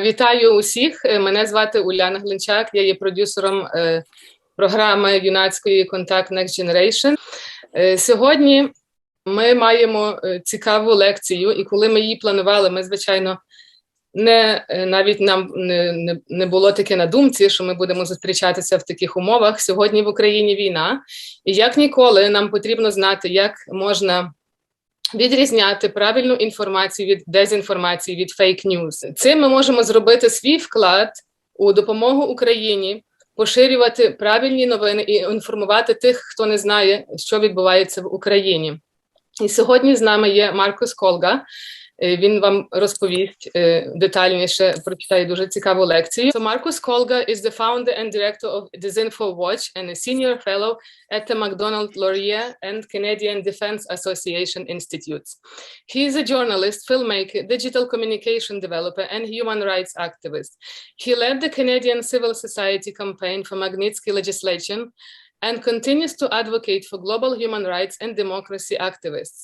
Вітаю усіх. Мене звати Уляна Глинчак. Я є продюсером програми юнацької Kontakt Next Generation. Сьогодні ми маємо цікаву лекцію, і коли ми її планували, ми, звичайно, навіть нам не було таке на думці, що ми будемо зустрічатися в таких умовах. Сьогодні в Україні війна, і як ніколи нам потрібно знати, як можна відрізняти правильну інформацію від дезінформації, від фейк-ньюз. Цим ми можемо зробити свій вклад у допомогу Україні, поширювати правильні новини і інформувати тих, хто не знає, що відбувається в Україні. І сьогодні з нами є Маркус Колга. Він вам розповість детальніше, прочитає дуже цікаву лекцію. So Marcus Kolga is the founder and director of DisinfoWatch and a senior fellow at the Macdonald-Laurier and Canadian Defense Association Institutes. He is a journalist, filmmaker, digital communication developer, and human rights activist. He led the Canadian civil society campaign for Magnitsky legislation and continues to advocate for global human rights and democracy activists.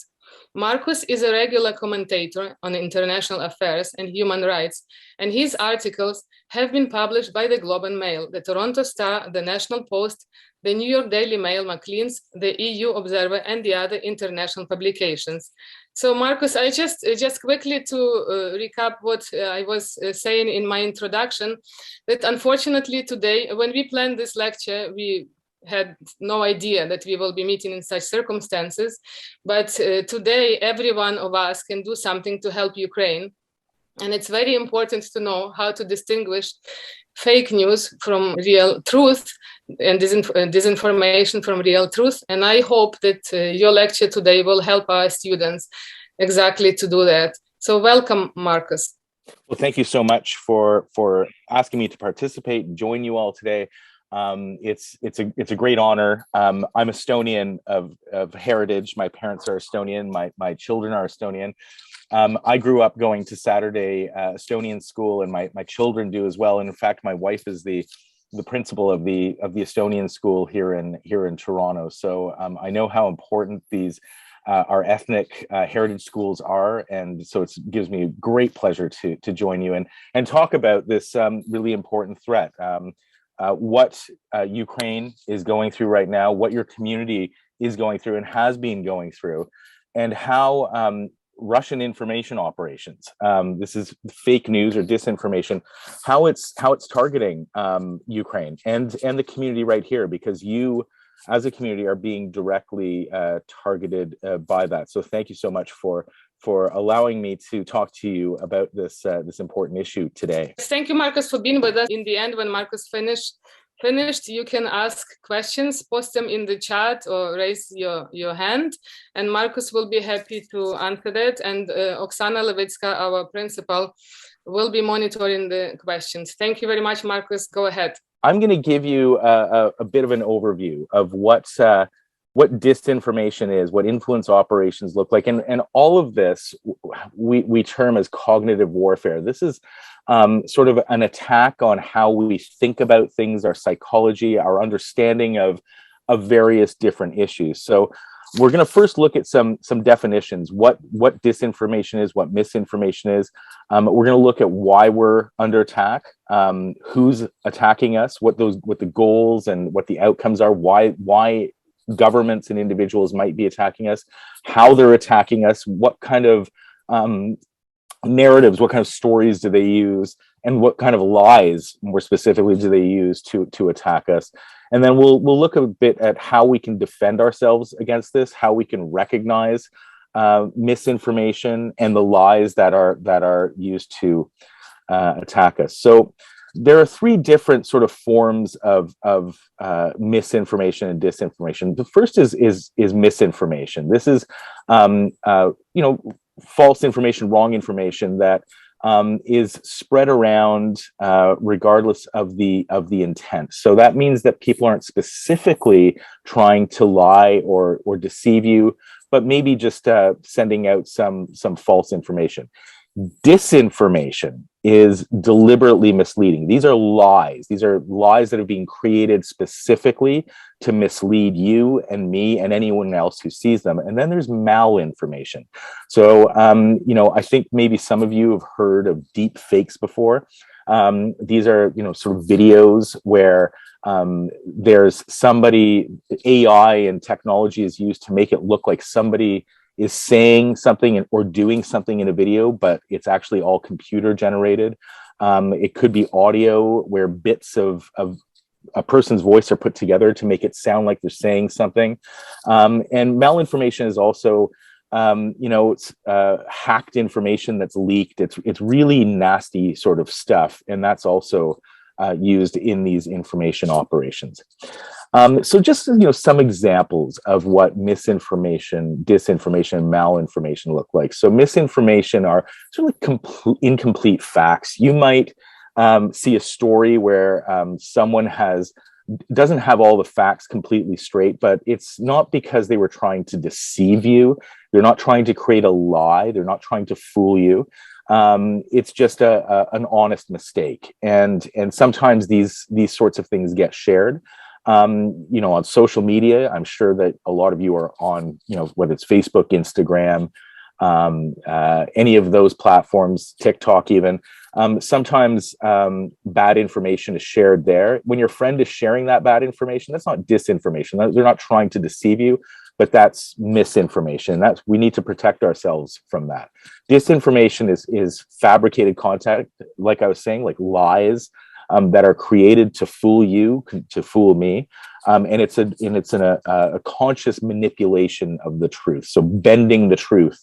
Marcus is a regular commentator on international affairs and human rights, and his articles have been published by the Globe and Mail, the Toronto Star, the National Post, the New York Daily Mail, Macleans, the EU Observer, and the other international publications. So, Marcus, I just quickly to recap what I was saying in my introduction, that unfortunately today, when we planned this lecture, we had no idea that we will be meeting in such circumstances, but today every one of us can do something to help Ukraine, and it's very important to know how to distinguish fake news from real truth and disinformation from real truth, and I hope that your lecture today will help our students exactly to do that. So welcome, Marcus. Well, thank you so much for asking me to participate and join you all today. It's a great honor. I'm Estonian of heritage. My parents are Estonian. My children are Estonian. I grew up going to Saturday Estonian school, and my children do as well. And in fact, my wife is the principal of the Estonian school here in Toronto. So I know how important these our ethnic heritage schools are, and so it gives me great pleasure to join you and talk about this really important threat. What Ukraine is going through right now, what your community is going through and has been going through, and how Russian information operations, this is fake news or disinformation, how it's targeting Ukraine and the community right here, because you as a community are being directly targeted by that. So thank you so much for allowing me to talk to you about this important issue today. Thank you, Marcus, for being with us. In the end, when Marcus finished, you can ask questions, post them in the chat or raise your hand, and Marcus will be happy to answer that. And Oksana Levitska, our principal, will be monitoring the questions. Thank you very much, Marcus. Go ahead. I'm going to give you a bit of an overview of what disinformation is, what influence operations look like, and all of this we term as cognitive warfare. This is sort of an attack on how we think about things, our psychology, our understanding of various different issues. So we're going to first look at some definitions, what disinformation is, what misinformation is. We're going to look at why we're under attack, who's attacking us, what the goals and what the outcomes are, why governments and individuals might be attacking us, how they're attacking us, what kind of narratives, what kind of stories do they use, and what kind of lies, more specifically, do they use to attack us. And then we'll look a bit at how we can defend ourselves against this, how we can recognize misinformation and the lies that are used to attack us. So there are three different sort of forms of misinformation and disinformation. The first is misinformation. This is false information, wrong information that is spread around regardless of the intent. So that means that people aren't specifically trying to lie or deceive you, but maybe just sending out some false information. Disinformation is deliberately misleading. These are lies. These are lies that are being created specifically to mislead you and me and anyone else who sees them. And then there's malinformation. So, you know, I think maybe some of you have heard of deep fakes before. These are, you know, sort of videos where there's somebody, AI and technology is used to make it look like somebody is saying something or doing something in a video, but it's actually all computer generated. It could be audio where bits of a person's voice are put together to make it sound like they're saying something. And malinformation is also, you know, it's hacked information that's leaked. It's really nasty sort of stuff. And that's also used in these information operations. So just, you know, some examples of what misinformation, disinformation, and malinformation look like. So misinformation are sort of incomplete facts. You might see a story where someone doesn't have all the facts completely straight, but it's not because they were trying to deceive you. They're not trying to create a lie. They're not trying to fool you. It's just an honest mistake. And sometimes these sorts of things get shared. You know, on social media, I'm sure that a lot of you are on, you know, whether it's Facebook, Instagram, any of those platforms, TikTok even. Sometimes bad information is shared there. When your friend is sharing that bad information, that's not disinformation. They're not trying to deceive you, but that's misinformation. We need to protect ourselves from that. Disinformation is fabricated content, like I was saying, like lies that are created to fool you, to fool me, and it's a conscious manipulation of the truth. So bending the truth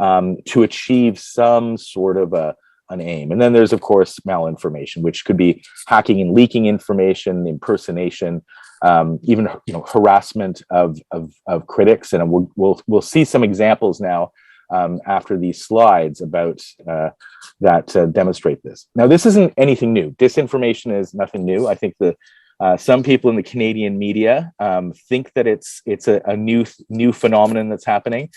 to achieve some sort of an aim. And then there's, of course, malinformation, which could be hacking and leaking information, impersonation, even, you know, harassment of critics. And we'll see some examples now after these slides about that demonstrate this. Now, this isn't anything new. Disinformation is nothing new. I think that some people in the Canadian media think that it's a new phenomenon that's happening.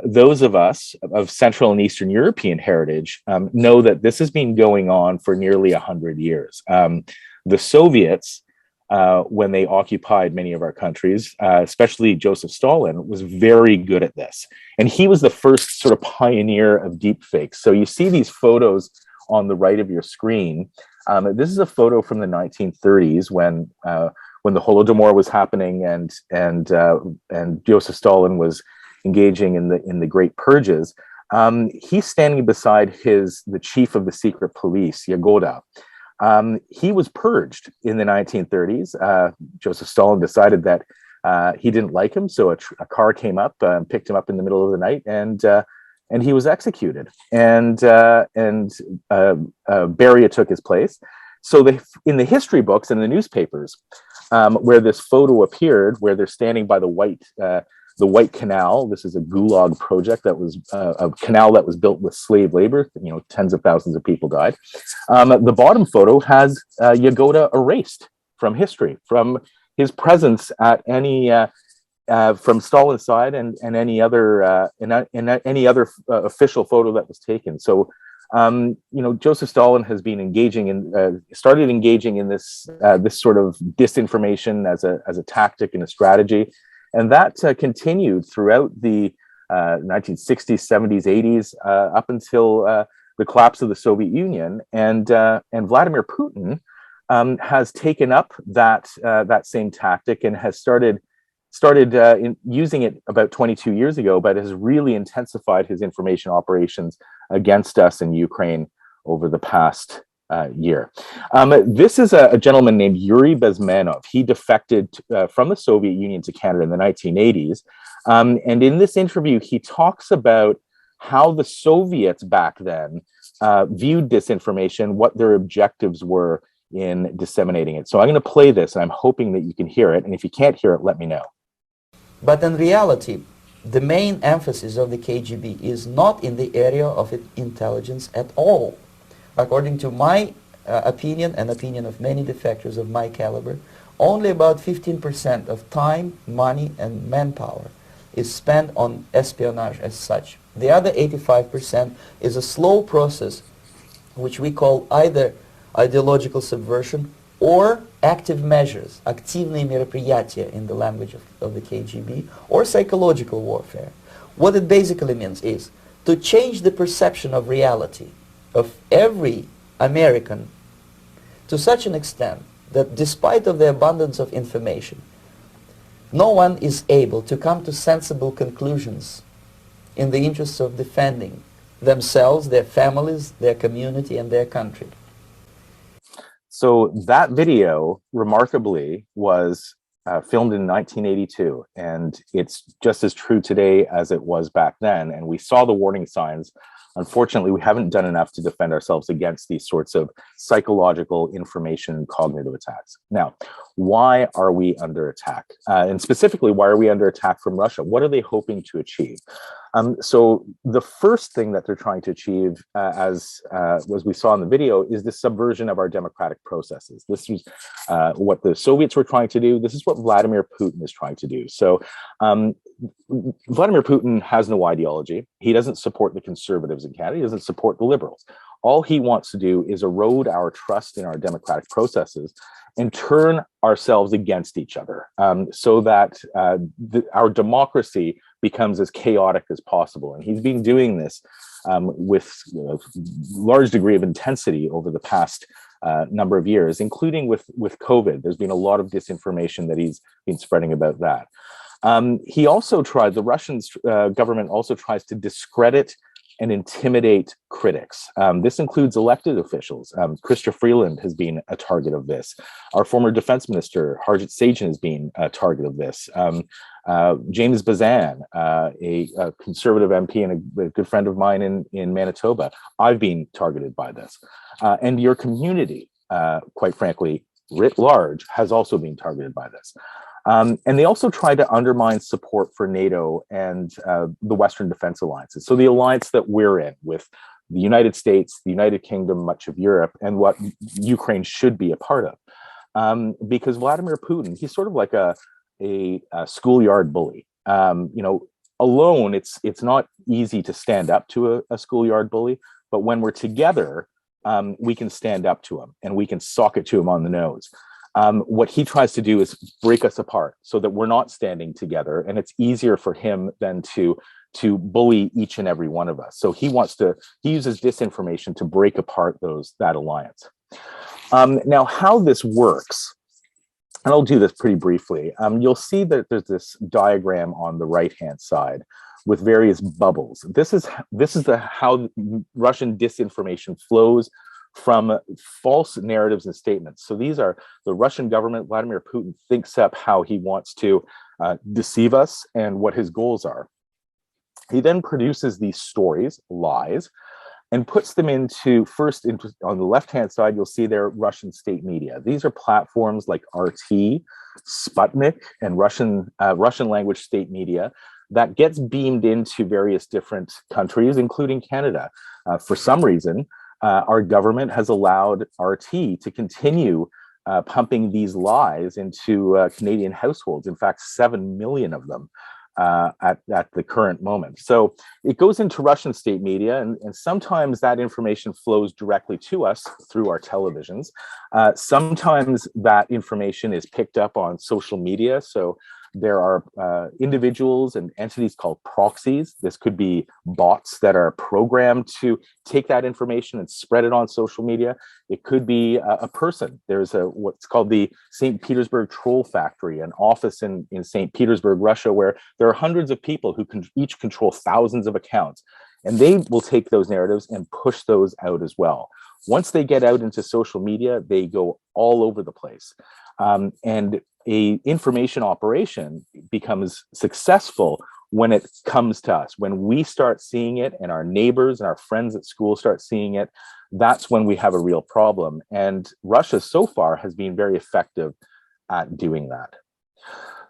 Those of us of Central and Eastern European heritage know that this has been going on for nearly 100 years. The Soviets, when they occupied many of our countries, especially Joseph Stalin, was very good at this. And he was the first sort of pioneer of deep fakes. So you see these photos on the right of your screen. This is a photo from the 1930s when the Holodomor was happening and Joseph Stalin was engaging in the Great Purges. He's standing beside the chief of the secret police, Yagoda. He was purged in the 1930s. Joseph Stalin decided that he didn't like him, so a car came up and picked him up in the middle of the night, and he was executed. And Beria took his place. So in the history books and the newspapers, where this photo appeared, where they're standing by the White Canal. This is a gulag project that was a canal that was built with slave labor. You know, tens of thousands of people died. The bottom photo has Yagoda erased from history, from his presence at any from Stalin's side and any other any other official photo that was taken. So you know, Joseph Stalin has been started engaging in this sort of disinformation as a tactic and a strategy. And that continued throughout the 1960s, 70s, 80s, up until the collapse of the Soviet Union. And Vladimir Putin has taken up that same tactic and has started using it about 22 years ago, but has really intensified his information operations against us in Ukraine over the past year. This is a gentleman named Yuri Bezmenov. He defected from the Soviet Union to Canada in the 1980s. And in this interview, he talks about how the Soviets back then viewed disinformation, what their objectives were in disseminating it. So I'm going to play this, and I'm hoping that you can hear it. And if you can't hear it, let me know. But in reality, the main emphasis of the KGB is not in the area of intelligence at all. According to my opinion and opinion of many defectors of my caliber, only about 15% of time, money, and manpower is spent on espionage as such. The other 85% is a slow process which we call either ideological subversion or active measures, активные мероприятия in the language of the KGB, or psychological warfare. What it basically means is to change the perception of reality of every American to such an extent that despite of the abundance of information, no one is able to come to sensible conclusions in the interests of defending themselves, their families, their community, and their country. So that video, remarkably, was filmed in 1982, and it's just as true today as it was back then. And we saw the warning signs. Unfortunately, we haven't done enough to defend ourselves against these sorts of psychological, information, and cognitive attacks. Now, why are we under attack? And specifically, why are we under attack from Russia? What are they hoping to achieve? So the first thing that they're trying to achieve, as we saw in the video, is the subversion of our democratic processes. This is what the Soviets were trying to do. This is what Vladimir Putin is trying to do. So Vladimir Putin has no ideology. He doesn't support the conservatives in Canada. He doesn't support the liberals. All he wants to do is erode our trust in our democratic processes and turn ourselves against each other, so that our democracy becomes as chaotic as possible. And he's been doing this with large degree of intensity over the past number of years, including with COVID. There's been a lot of disinformation that he's been spreading about that. He also tried, the Russian government also tries to discredit and intimidate critics. This includes elected officials. Chrystia Freeland has been a target of this. Our former defense minister, Harjit Sajjan, has been a target of this. James Bazan, a conservative MP and a good friend of mine in Manitoba, I've been targeted by this. And your community, quite frankly, writ large, has also been targeted by this. And they also try to undermine support for NATO and the Western defense alliances. So the alliance that we're in with the United States, the United Kingdom, much of Europe, and what Ukraine should be a part of. Because Vladimir Putin, he's sort of like a schoolyard bully. Alone, it's not easy to stand up to a schoolyard bully, but when we're together, we can stand up to him and we can sock it to him on the nose. What he tries to do is break us apart so that we're not standing together, and it's easier for him than to bully each and every one of us. So he uses disinformation to break apart that alliance. Now, how this works, and I'll do this pretty briefly. You'll see that there's this diagram on the right-hand side with various bubbles. This is how Russian disinformation flows from false narratives and statements. So these are the Russian government. Vladimir Putin thinks up how he wants to deceive us and what his goals are. He then produces these stories, lies, and puts them on the left-hand side, you'll see there Russian state media. These are platforms like RT, Sputnik, and Russian language state media that gets beamed into various different countries, including Canada. For some reason, our government has allowed RT to continue pumping these lies into Canadian households. In fact, 7 million of them at the current moment. So it goes into Russian state media, and sometimes that information flows directly to us through our televisions. Sometimes that information is picked up on social media. So there are individuals and entities called proxies. This could be bots that are programmed to take that information and spread it on social media. It could be a person. There's what's called the St. Petersburg Troll Factory, an office in St. Petersburg, Russia, where there are hundreds of people who can each control thousands of accounts. And they will take those narratives and push those out as well. Once they get out into social media, they go all over the place. And a information operation becomes successful when it comes to us. When we start seeing it and our neighbors and our friends at school start seeing it, that's when we have a real problem. And Russia so far has been very effective at doing that.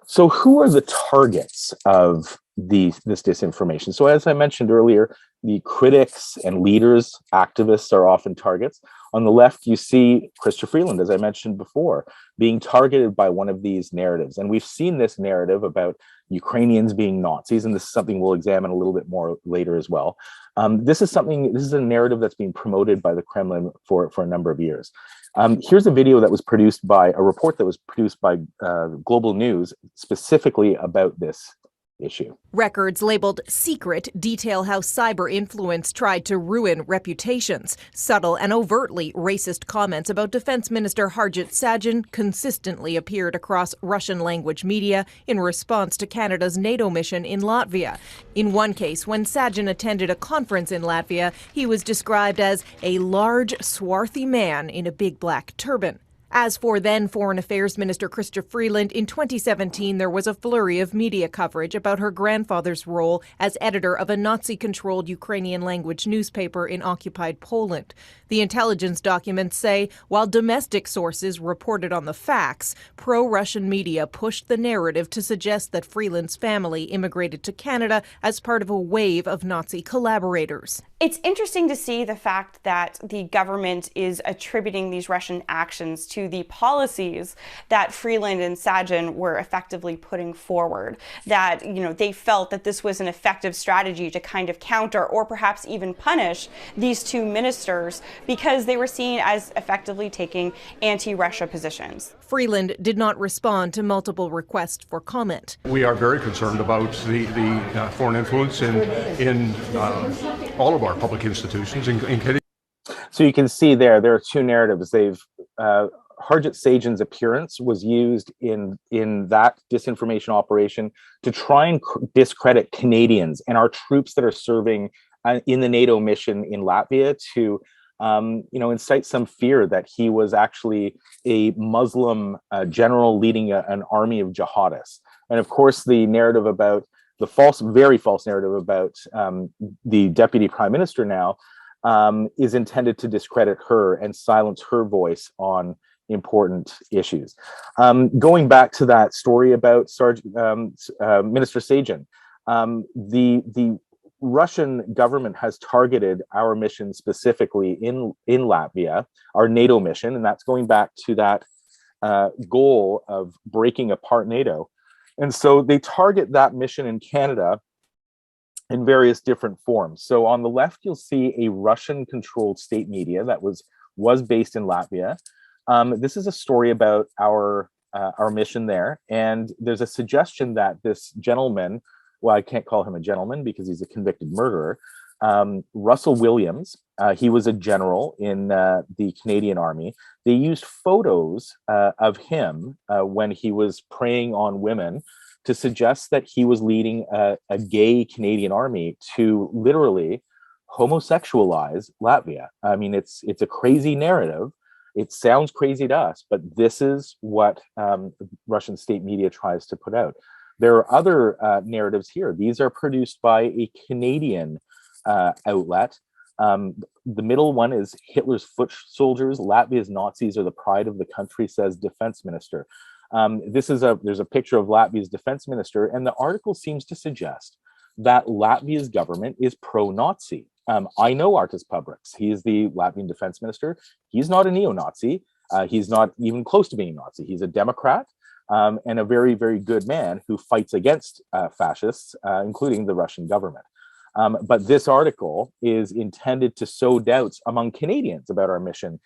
So who are the targets of this disinformation? So as I mentioned earlier, the critics and leaders, activists are often targets. On the left, you see Chrystia Freeland, as I mentioned before, being targeted by one of these narratives. And we've seen this narrative about Ukrainians being Nazis, and this is something we'll examine a little bit more later as well. This is a narrative that's being promoted by the Kremlin for a number of years. Here's a video that was produced by a report that was produced by Global News specifically about this issue. Records labeled secret detail how cyber influence tried to ruin reputations. Subtle and overtly racist comments about Defense Minister Harjit Sajjan consistently appeared across Russian language media in response to Canada's NATO mission in Latvia. In one case, when Sajjan attended a conference in Latvia, he was described as a large, swarthy man in a big black turban. As for then Foreign Affairs Minister Chrystia Freeland, in 2017 there was a flurry of media coverage about her grandfather's role as editor of a Nazi-controlled Ukrainian language newspaper in occupied Poland. The intelligence documents say while domestic sources reported on the facts, pro-Russian media pushed the narrative to suggest that Freeland's family immigrated to Canada as part of a wave of Nazi collaborators. It's interesting to see the fact that the government is attributing these Russian actions to the policies that Freeland and Sajjan were effectively putting forward. That, they felt that this was an effective strategy to kind of counter or perhaps even punish these two ministers because they were seen as effectively taking anti-Russia positions. Freeland did not respond to multiple requests for comment. We are very concerned about the foreign influence in all of our public institutions. So you can see there are two narratives. Harjit Sajjan's appearance was used in that disinformation operation to try and discredit Canadians and our troops that are serving in the NATO mission in Latvia to incite some fear that he was actually a Muslim general leading an army of jihadists. And of course, the narrative about the very false narrative about the deputy prime minister now is intended to discredit her and silence her voice on important issues. Going back to that story about Minister Sajjan, the Russian government has targeted our mission specifically in Latvia, our NATO mission, and that's going back to that goal of breaking apart NATO. And so they target that mission in Canada in various different forms. So on the left, you'll see a Russian-controlled state media that was based in Latvia. This is a story about our mission there, and there's a suggestion that this gentleman, well, I can't call him a gentleman because he's a convicted murderer, Russell Williams, he was a general in the Canadian Army. They used photos of him when he was preying on women to suggest that he was leading a gay Canadian Army to literally homosexualize Latvia. I mean, it's a crazy narrative. It sounds crazy to us, but this is what Russian state media tries to put out. There are other narratives here. These are produced by a Canadian outlet. The middle one is Hitler's foot soldiers, Latvia's Nazis are the pride of the country, says defense minister. There's a picture of Latvia's defense minister, and the article seems to suggest that Latvia's government is pro-Nazi. I know Artis Pabriks. He is the Latvian defense minister. He's not a neo-Nazi. He's not even close to being a Nazi. He's a Democrat and a very, very good man who fights against fascists, including the Russian government. But this article is intended to sow doubts among Canadians about our mission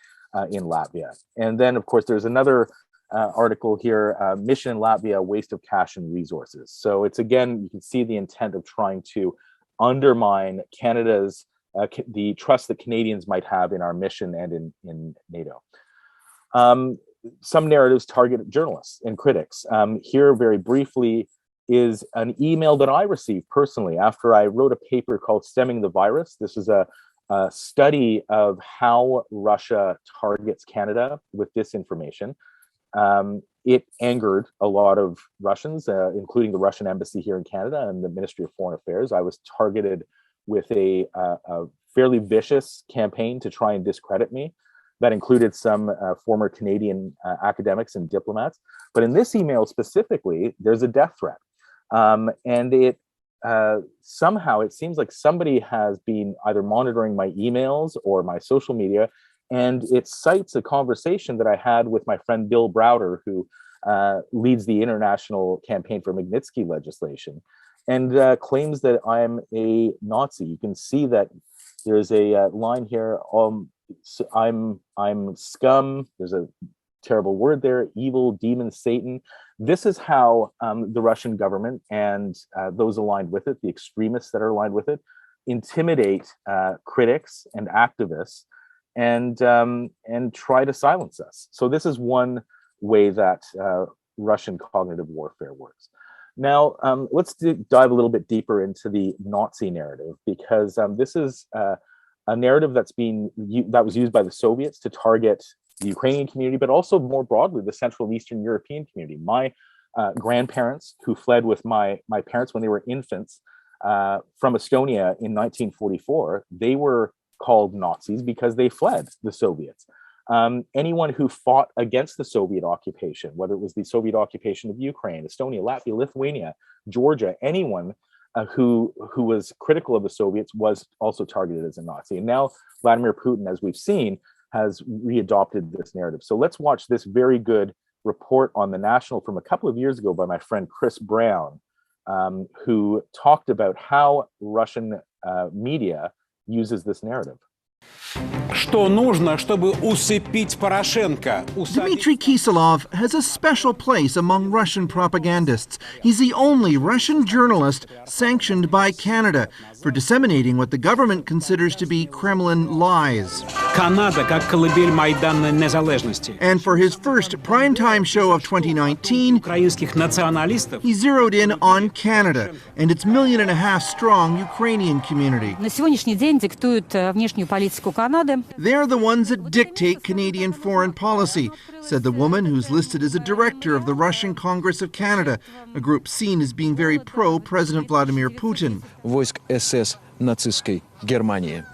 in Latvia. And then, of course, there's another article here, mission in Latvia, waste of cash and resources. So it's, again, you can see the intent of trying to undermine Canada's, the trust that Canadians might have in our mission and in NATO. Some narratives target journalists and critics. Here, very briefly, is an email that I received personally after I wrote a paper called Stemming the Virus. This is a study of how Russia targets Canada with disinformation. It angered a lot of Russians, including the Russian embassy here in Canada and the Ministry of Foreign Affairs. I was targeted with a fairly vicious campaign to try and discredit me. That included some former Canadian academics and diplomats. But in this email specifically, there's a death threat. And it somehow, it seems like somebody has been either monitoring my emails or my social media And it cites a conversation that I had with my friend Bill Browder, who leads the international campaign for Magnitsky legislation, and claims that I'm a Nazi. You can see that there's a line here. So I'm scum. There's a terrible word there. Evil, demon, Satan. This is how the Russian government and those aligned with it, the extremists that are aligned with it, intimidate critics and activists and try to silence us. So this is one way that Russian cognitive warfare works. Now, let's dive a little bit deeper into the Nazi narrative, because this is a narrative that was used by the Soviets to target the Ukrainian community, but also more broadly the Central and Eastern European community. My grandparents, who fled with my parents when they were infants from Estonia in 1944, they were called Nazis because they fled the Soviets. Anyone who fought against the Soviet occupation, whether it was the Soviet occupation of Ukraine, Estonia, Latvia, Lithuania, Georgia, anyone who was critical of the Soviets was also targeted as a Nazi. And now Vladimir Putin, as we've seen, has readopted this narrative. So let's watch this very good report on the National from a couple of years ago by my friend Chris Brown, who talked about how Russian media uses this narrative. Dmitry Kiselov has a special place among Russian propagandists. He's the only Russian journalist sanctioned by Canada for disseminating what the government considers to be Kremlin lies. And for his first primetime show of 2019, he zeroed in on Canada and its 1.5 million strong Ukrainian community. They're the ones that dictate Canadian foreign policy, said the woman who's listed as a director of the Russian Congress of Canada, a group seen as being very pro-President Vladimir Putin.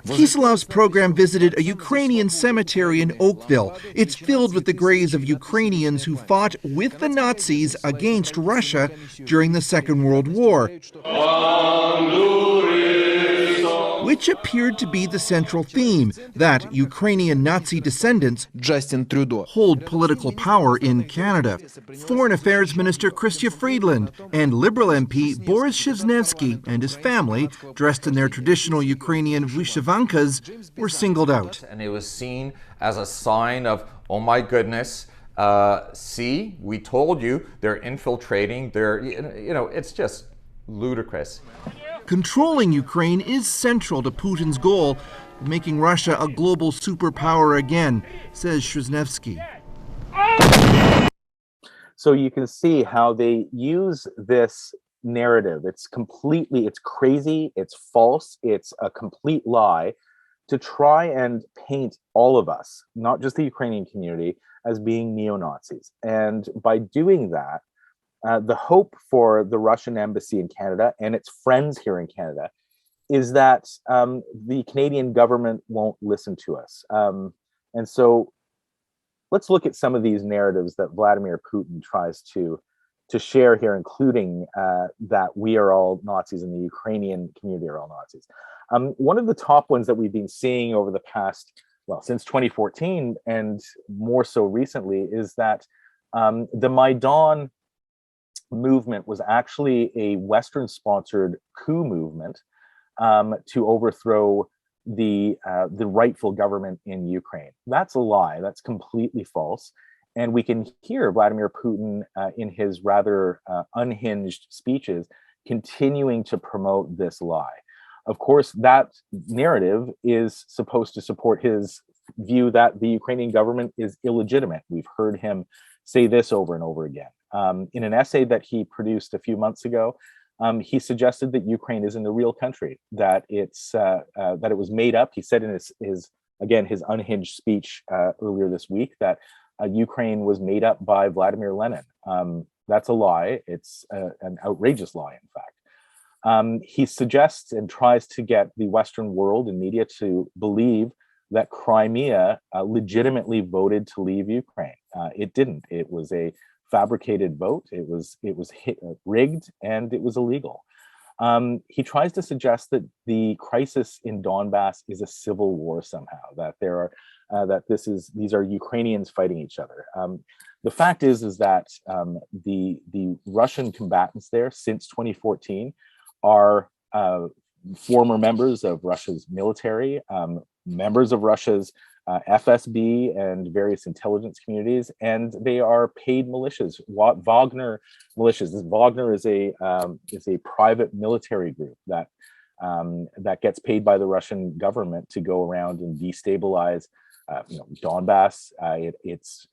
Kiselov's program visited a Ukrainian cemetery in Oakville. It's filled with the graves of Ukrainians who fought with the Nazis against Russia during the Second World War, which appeared to be the central theme, that Ukrainian Nazi descendants hold political power in Canada. Foreign Affairs Minister Chrystia Freeland and Liberal MP Boris Shizhnevsky and his family, dressed in their traditional Ukrainian vyshyvankas, were singled out. And it was seen as a sign of, oh my goodness, see, we told you, they're infiltrating, it's just ludicrous. Controlling Ukraine is central to Putin's goal of making Russia a global superpower again, says Shizhnevsky. So you can see how they use this narrative. It's crazy, it's false, it's a complete lie, to try and paint all of us, not just the Ukrainian community, as being neo-Nazis. And by doing that, the hope for the Russian embassy in Canada and its friends here in Canada is that the Canadian government won't listen to us. And so let's look at some of these narratives that Vladimir Putin tries to share here, including that we are all Nazis and the Ukrainian community are all Nazis. One of the top ones that we've been seeing over the past, since 2014 and more so recently, is that the Maidan movement was actually a Western-sponsored coup movement to overthrow the rightful government in Ukraine. That's a lie. That's completely false. And we can hear Vladimir Putin in his rather unhinged speeches continuing to promote this lie. Of course, that narrative is supposed to support his view that the Ukrainian government is illegitimate. We've heard him say this over and over again. In an essay that he produced a few months ago, he suggested that Ukraine isn't a real country, that that it was made up. He said in his unhinged speech earlier this week that Ukraine was made up by Vladimir Lenin. That's a lie. It's an outrageous lie, in fact. He suggests and tries to get the Western world and media to believe that Crimea legitimately voted to leave Ukraine. It didn't. It was a fabricated vote. It was rigged, and it was illegal. He tries to suggest that the crisis in Donbass is a civil war somehow, that there are that these are Ukrainians fighting each other. The fact is that the Russian combatants there since 2014 are former members of Russia's military, members of Russia's FSB and various intelligence communities, and they are paid militias, Wagner militias. Wagner is a private military group that gets paid by the Russian government to go around and destabilize Donbass. It's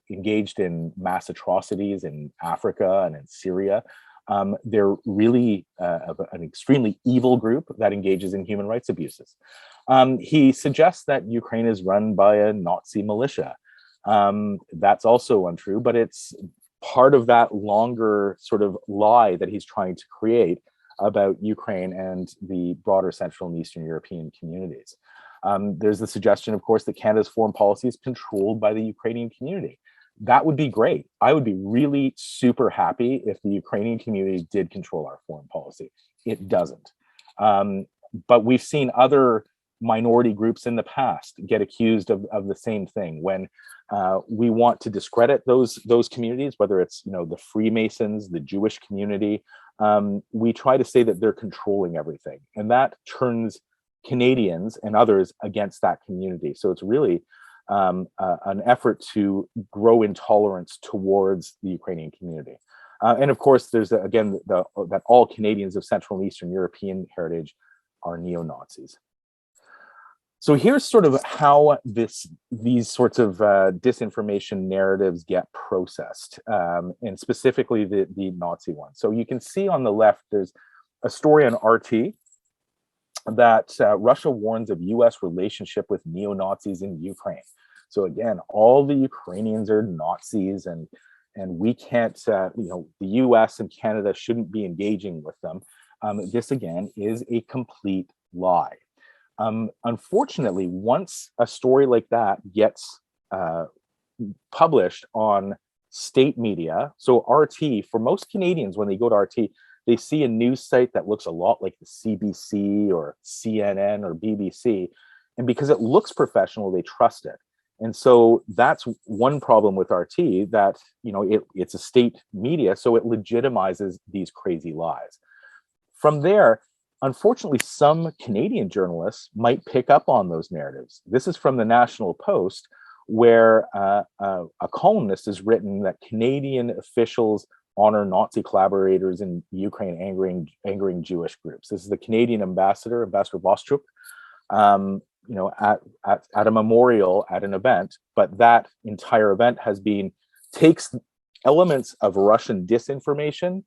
engaged in mass atrocities in Africa and in Syria. They're really an extremely evil group that engages in human rights abuses. He suggests that Ukraine is run by a Nazi militia. That's also untrue, but it's part of that longer sort of lie that he's trying to create about Ukraine and the broader Central and Eastern European communities. There's the suggestion, of course, that Canada's foreign policy is controlled by the Ukrainian community. That would be great. I would be really super happy if the Ukrainian community did control our foreign policy. It doesn't. But we've seen other minority groups in the past get accused of the same thing. When we want to discredit those communities, whether it's the Freemasons, the Jewish community, we try to say that they're controlling everything, and that turns Canadians and others against that community. So it's really an effort to grow intolerance towards the Ukrainian community. And of course, there's again that all Canadians of Central and Eastern European heritage are neo-Nazis. So here's sort of how these sorts of disinformation narratives get processed, and specifically the Nazi one. So you can see on the left, there's a story on RT that Russia warns of US relationship with neo-Nazis in Ukraine. So again, all the Ukrainians are Nazis, and we can't, the US and Canada shouldn't be engaging with them. This again is a complete lie. Unfortunately, once a story like that gets published on state media, so RT, for most Canadians, when they go to RT, they see a news site that looks a lot like the CBC or CNN or BBC, and because it looks professional, they trust it. And so that's one problem with RT, that it's a state media, so it legitimizes these crazy lies. From there, unfortunately, some Canadian journalists might pick up on those narratives. This is from the National Post, where a columnist has written that Canadian officials honor Nazi collaborators in Ukraine angering Jewish groups. This is the Canadian Ambassador Vostruk, at a memorial at an event, but that entire event takes elements of Russian disinformation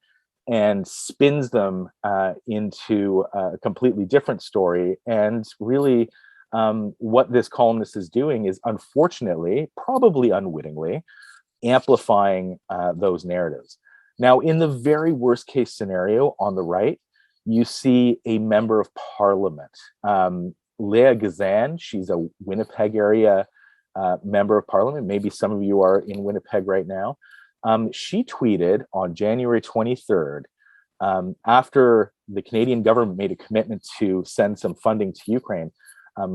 and spins them into a completely different story. And really, what this columnist is doing is, unfortunately, probably unwittingly, amplifying those narratives. Now, in the very worst case scenario on the right, you see a member of parliament, Leah Gazan. She's a Winnipeg area member of parliament. Maybe some of you are in Winnipeg right now. She tweeted on January 23rd, after the Canadian government made a commitment to send some funding to Ukraine.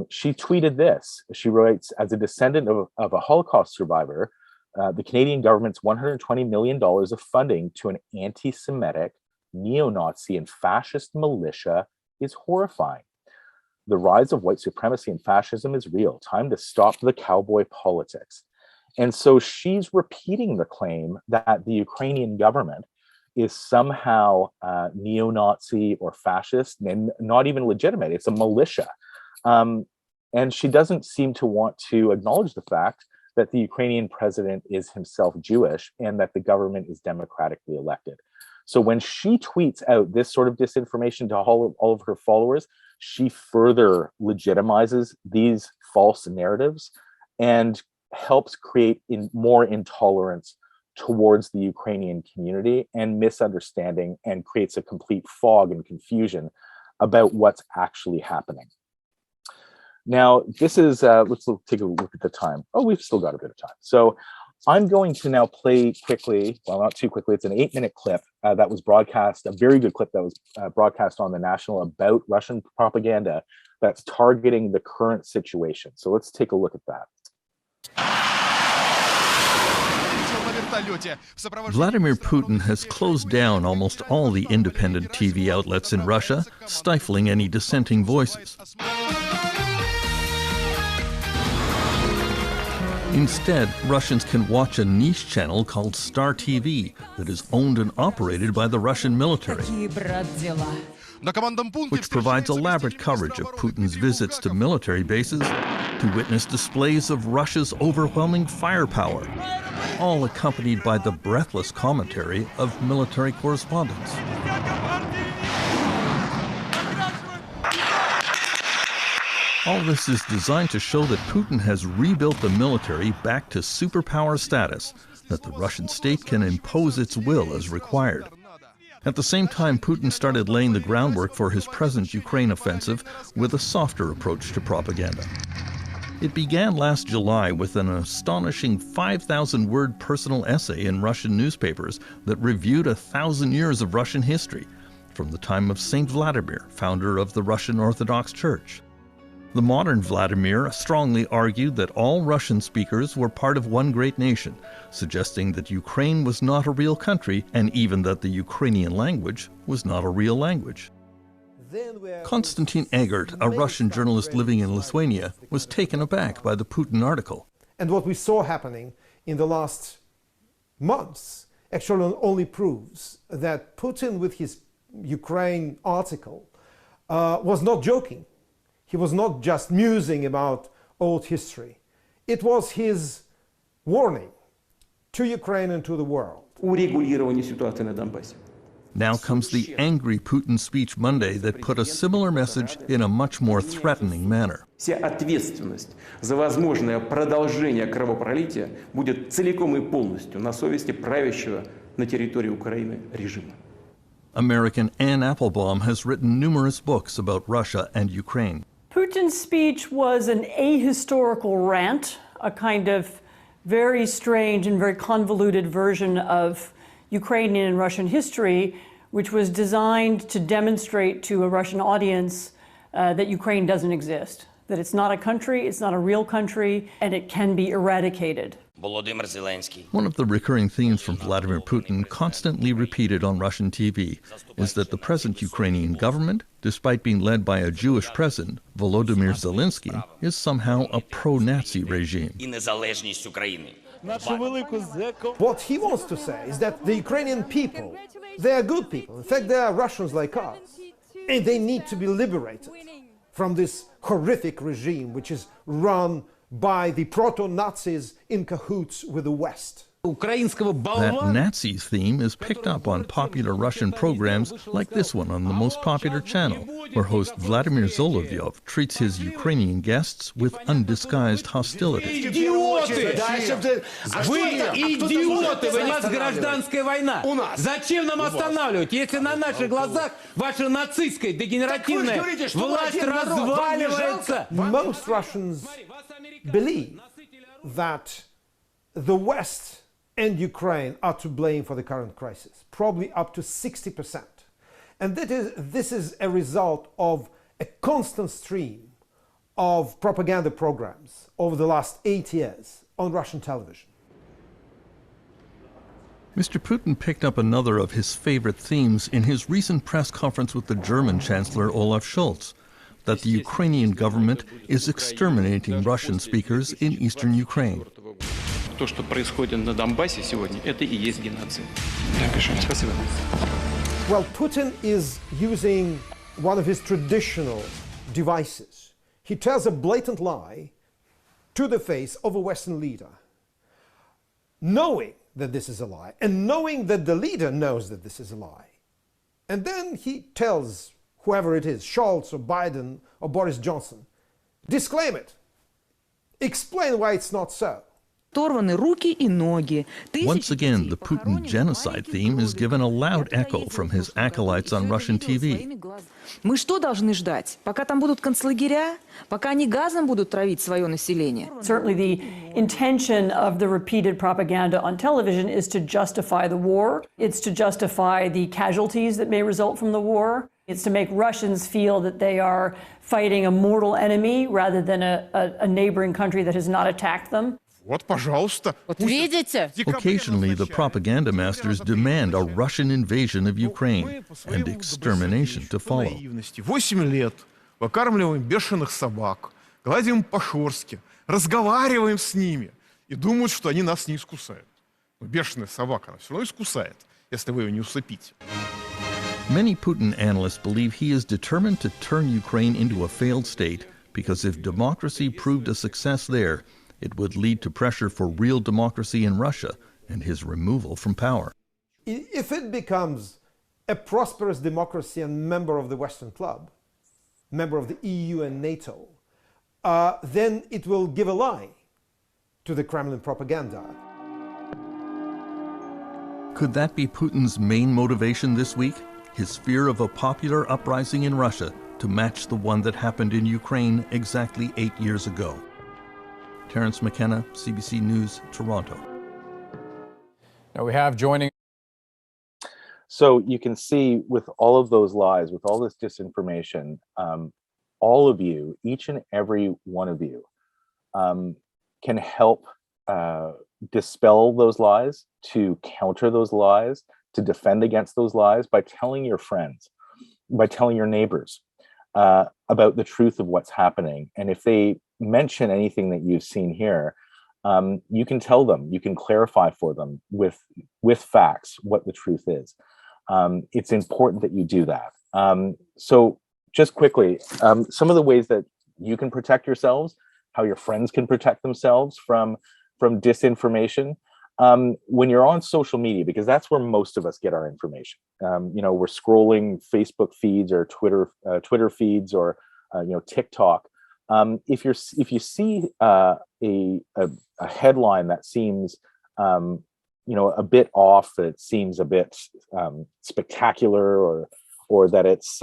She tweeted this. She writes, as a descendant of a Holocaust survivor, the Canadian government's $120 million of funding to an anti-Semitic, neo-Nazi, and fascist militia is horrifying. The rise of white supremacy and fascism is real. Time to stop the cowboy politics. And so she's repeating the claim that the Ukrainian government is somehow neo-Nazi or fascist, and not even legitimate. It's a militia. And she doesn't seem to want to acknowledge the fact that the Ukrainian president is himself Jewish and that the government is democratically elected. So when she tweets out this sort of disinformation to all of her followers, she further legitimizes these false narratives and helps create more intolerance towards the Ukrainian community and misunderstanding, and creates a complete fog and confusion about what's actually happening. Now, this is, let's take a look at the time. Oh, we've still got a bit of time. So I'm going to now play quickly, well, not too quickly, it's an 8-minute clip that was broadcast, a very good clip that was broadcast on the National about Russian propaganda that's targeting the current situation. So let's take a look at that. Vladimir Putin has closed down almost all the independent TV outlets in Russia, stifling any dissenting voices. Instead, Russians can watch a niche channel called Star TV that is owned and operated by the Russian military, which provides elaborate coverage of Putin's visits to military bases to witness displays of Russia's overwhelming firepower, all accompanied by the breathless commentary of military correspondents. All this is designed to show that Putin has rebuilt the military back to superpower status, that the Russian state can impose its will as required. At the same time, Putin started laying the groundwork for his present Ukraine offensive with a softer approach to propaganda. It began last July with an astonishing 5,000-word personal essay in Russian newspapers that reviewed 1,000 years of Russian history, from the time of Saint Vladimir, founder of the Russian Orthodox Church. The modern Vladimir strongly argued that all Russian speakers were part of one great nation, suggesting that Ukraine was not a real country and even that the Ukrainian language was not a real language. Konstantin Egert, a Russian journalist living in Lithuania, was taken aback by the Putin article. And what we saw happening in the last months actually only proves that Putin, with his Ukraine article, was not joking. He was not just musing about old history. It was his warning to Ukraine and to the world. Now comes the angry Putin speech Monday that put a similar message in a much more threatening manner. Вся ответственность за возможное продолжение кровопролития будет целиком и полностью на совести правящего на территории Украины режима. American Anne Applebaum has written numerous books about Russia and Ukraine. Putin's speech was an ahistorical rant, a kind of very strange and very convoluted version of Ukrainian and Russian history, which was designed to demonstrate to a Russian audience that Ukraine doesn't exist, that it's not a country, it's not a real country, and it can be eradicated. One of the recurring themes from Vladimir Putin, constantly repeated on Russian TV, is that the present Ukrainian government, despite being led by a Jewish president, Volodymyr Zelensky, is somehow a pro-Nazi regime. What he wants to say is that the Ukrainian people, they are good people. In fact, they are Russians like us. And they need to be liberated from this horrific regime which is run by the proto-Nazis in cahoots with the West. That Nazi theme is picked up on popular Russian programs like this one on the most popular channel, where host Vladimir Zolovyov treats his Ukrainian guests with undisguised hostility. Идиоты! Вы идиоты! У нас гражданская война! Зачем нам останавливать, если на наших глазах ваша нацистская дегенеративная власть разваливается? Most Russians believe that the West and Ukraine are to blame for the current crisis, probably up to 60%. And this is a result of a constant stream of propaganda programs over the last 8 years on Russian television. Mr. Putin picked up another of his favorite themes in his recent press conference with the German Chancellor Olaf Scholz, that the Ukrainian government is exterminating Russian speakers in eastern Ukraine. То, что происходит на Донбассе сегодня, это и есть геноцид. Спасибо. Well, Putin is using one of his traditional devices. He tells a blatant lie to the face of a Western leader, knowing that this is a lie, and knowing that the leader knows that this is a lie. And then he tells whoever it is, Scholz or Biden or Boris Johnson, disclaim it. Explain why it's not so. Once again, the Putin genocide theme is given a loud echo from his acolytes on Russian TV. Мы что должны ждать? Пока там будут концлагеря? Пока они газом будут травить свое население? Certainly the intention of the repeated propaganda on television is to justify the war. It's to justify the casualties that may result from the war. It's to make Russians feel that they are fighting a mortal enemy rather than a neighboring country that has not attacked them. Вот, пожалуйста. Occasionally, the propaganda masters demand a Russian invasion of Ukraine and extermination to follow. 8 лет выкармливаем бешеных собак, гладим им по шерстке, разговариваем с ними и думают, что они нас не искусают. Но бешеная собака, она все равно искусает, если вы ее не усыпите. Many Putin analysts believe he is determined to turn Ukraine into a failed state because if democracy proved a success there, it would lead to pressure for real democracy in Russia and his removal from power. If it becomes a prosperous democracy and member of the Western Club, member of the EU and NATO, then it will give a lie to the Kremlin propaganda. Could that be Putin's main motivation this week? His fear of a popular uprising in Russia to match the one that happened in Ukraine exactly 8 years ago. Terence McKenna, CBC News, Toronto. Now we have joining. So you can see with all of those lies, with all this disinformation, all of you, each and every one of you, can help dispel those lies, to counter those lies, to defend against those lies by telling your friends, by telling your neighbors about the truth of what's happening. And if they mention anything that you've seen here, you can tell them, you can clarify for them with facts what the truth is. It's important that you do that. So just quickly, some of the ways that you can protect yourselves, how your friends can protect themselves from disinformation. When you're on social media, because that's where most of us get our information. We're scrolling Facebook feeds or Twitter feeds or TikTok. If you see a headline that seems a bit off, that it seems a bit spectacular, or that it's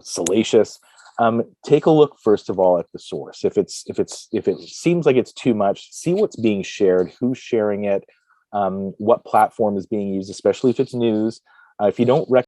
salacious, take a look first of all at the source. If it seems like it's too much, see what's being shared, who's sharing it, what platform is being used, especially if it's news. If you don't